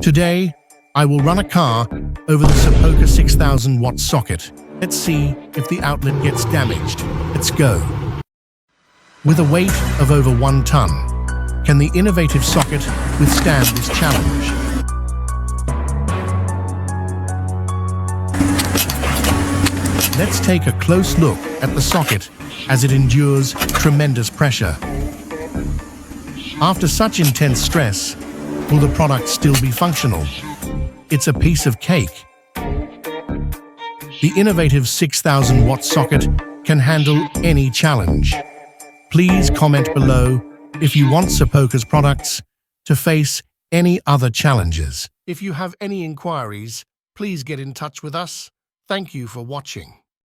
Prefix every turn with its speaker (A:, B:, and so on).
A: Today, I will run a car over the SOPOKA 6000 watt socket. Let's see if the outlet gets damaged. Let's go. With a weight of over 1 ton, can the innovative socket withstand this challenge? Let's take a close look at the socket as it endures tremendous pressure. After such intense stress, will the product still be functional? It's a piece of cake. The innovative 6000 watt socket can handle any challenge. Please comment below if you want SOPOKA's products to face any other challenges. If you have any inquiries, please get in touch with us. Thank you for watching.